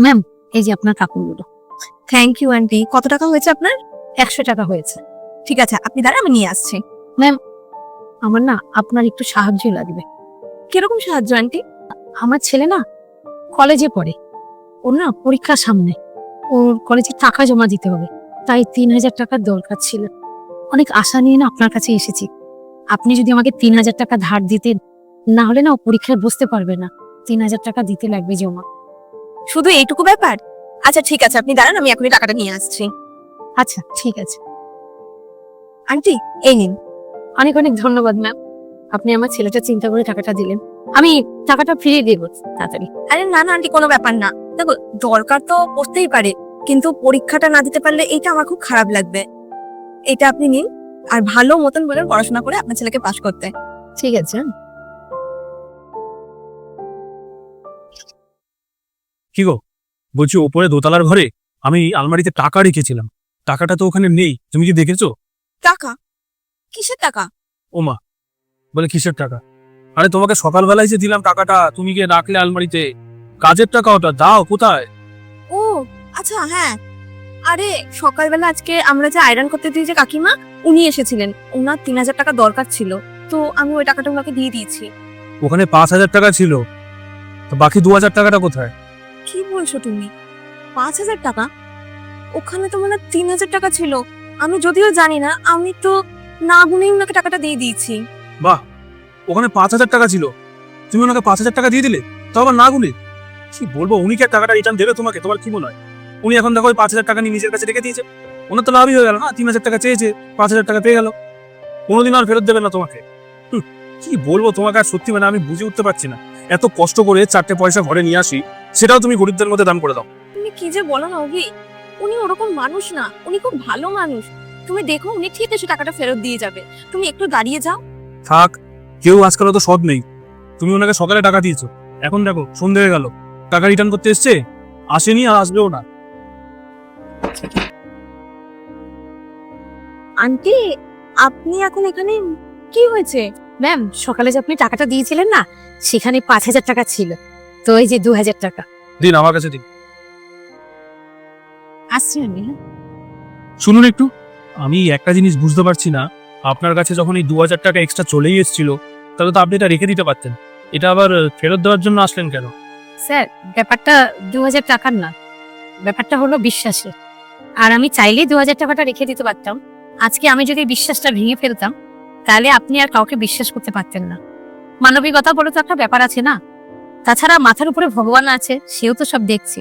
Ma'am, এই যে আপনার কাপড়গুলো। Thank you aunty. কত টাকা হয়েছে আপনার? 100 টাকা হয়েছে। ঠিক আছে, আপনি দাঁড়ান, আমি নিয়ে আসছি। ম্যাম, আমার না আপনার একটু সাহায্য লাগবে। কিরকম সাহায্য আন্টি? আমার ছেলে না কলেজে পড়ে, ওর না পরীক্ষার সামনে, ওর কলেজে টাকা জমা দিতে হবে, তাই 3000 টাকার দরকার ছিল। অনেক আশা নিয়ে না আপনার কাছে এসেছি। আপনি যদি আমাকে 3000 টাকা ধার দিতেন, না হলে না ও পরীক্ষায় বসতে পারবে না। 3000 টাকা দিতে লাগবে জমা। শুধু এইটুকু ব্যাপার? আচ্ছা ঠিক আছে, আপনি দাঁড়ান, আমি এখনই টাকাটা নিয়ে আসছি। আচ্ছা ঠিক আছে। আন্টি, এই নিন। অনেক অনেক ধন্যবাদ ম্যাম, আপনি আমার ছেলেটা চিন্তা করে টাকাটা দিলেন। আমি টাকাটা ফিরিয়ে দেবো তাড়াতাড়ি। আরে না না আন্টি, কোনো ব্যাপার না। দেখো, দরকার তো পড়তেই পারে, কিন্তু পরীক্ষাটা না দিতে পারলে এইটা আমার খুব খারাপ লাগবে। এটা আপনি নিন, আর ভালো মতন বলে পড়াশোনা করে আপনার ছেলেকে পাশ করতে। ঠিক আছে। কি গো, বলছি ওপরে দোতলার ঘরে আমি আলমারিতে টাকা রেখেছিলাম, টাকাটা তো ওখানে নেই, তুমি কি দেখেছো? টাকা? কিসের টাকা? ওমা, বলে কিসের টাকা? আরে তোমাকে সকালবেলায় যে দিলাম টাকাটা, তুমি গিয়ে রাখলে আলমারিতে, কাজের টাকা ওটা, দাও কোথায়? ও আচ্ছা, হ্যাঁ। আরে সকালবেলা আজকে আমরা যে আয়রন করতে দিই যে কাকিমা, উনি এসেছিলেন, ওনার 3000 টাকা দরকার ছিল, তো আমি ওই টাকাটা ওনাকে দিয়ে দিয়েছি। ওখানে 5000 টাকা ছিল, তো বাকি 2000 টাকাটা কোথায়? কি বলছো তুমি? 5000 টাকা? ওখানে তো মনে হয় 3000 টাকা ছিল। আমি যদিও জানি না, আমি তো না গুনেই ওনাকে টাকাটা দিয়ে দিয়েছি। বাহ, ওখানে 5000 টাকা ছিল, তুমি ওনাকে 5000 টাকা দিয়ে দিলে, তো আবার না গুনে? কি বলবো, উনি কি আর টাকাটা রিটার্ন দেবে তোমাকে? তোমার কি মনে হয় উনি এখন দেখো ওই 5000 টাকা নিয়ে নিজের কাছে রেখে দিয়েছে? ওনার তো লাভই হয়ে গেল না, 3000 টাকা চেয়েছে, 5000 টাকা পেয়ে গেল, কোনোদিন আর ফেরত দেবে না তোমাকে। কি বলবো তোমাকে, আর সত্যি মানে আমি বুঝে উঠতে পারছি না, এত কষ্ট করে 4টে পয়সা ঘরে নিয়ে আসি, সেটাও তুমি গরিবদের মধ্যে দান করে দাও। তুমি কি যে বলো না অভি, উনি ওরকম মানুষ না, উনি খুব ভালো মানুষ। তুমি দেখো, উনি ঠিক এসে টাকাটা ফেরত দিয়ে যাবে। তুমি একটু দাঁড়িয়ে যাও। থাক, কেউ আজকাল তো সৎ নেই। তুমি ওনাকে সকালে টাকা দিয়েছো, এখন দেখো সন্ধে হয়ে গেল, টাকা রিটার্ন করতে এসছে, আসেনি আর আসবেও না। আন্টি, আপনি এখন এখানে? কি হয়েছে? ম্যাম, সকালে যে আপনি টাকাটা দিয়েছিলেন না, সেখানে 5000 টাকা ছিল, তো এই যে 2000 টাকা। দিন, আমার কাছে দিন। আসছি আমি। হ্যাঁ? শুনুন একটু, আমি একটা জিনিস বুঝতে পারছি না, আপনার কাছে যখন এই 2000 টাকা এক্সট্রা চলেই এসেছিল, তাহলে তো আপনি এটা রেখে দিতে পারতেন, এটা আবার ফেরত দেওয়ার জন্য আসলেন কেন? স্যার, ব্যাপারটা 2000 টাকার না, ব্যাপারটা হলো বিশ্বাসের। আর আমি চাইলেই 2000 টাকাটা রেখে দিতে পারতাম। আজকে আমি যদি বিশ্বাসটা ভেঙে ফেলতাম, তাহলে আপনি আর কাউকে বিশ্বাস করতে পারতেন না। মানবিকতা বলে তো একটা ব্যাপার আছে না? তাছাড়া মাথার উপরে ভগবান আছে, সেও তো সব দেখছে।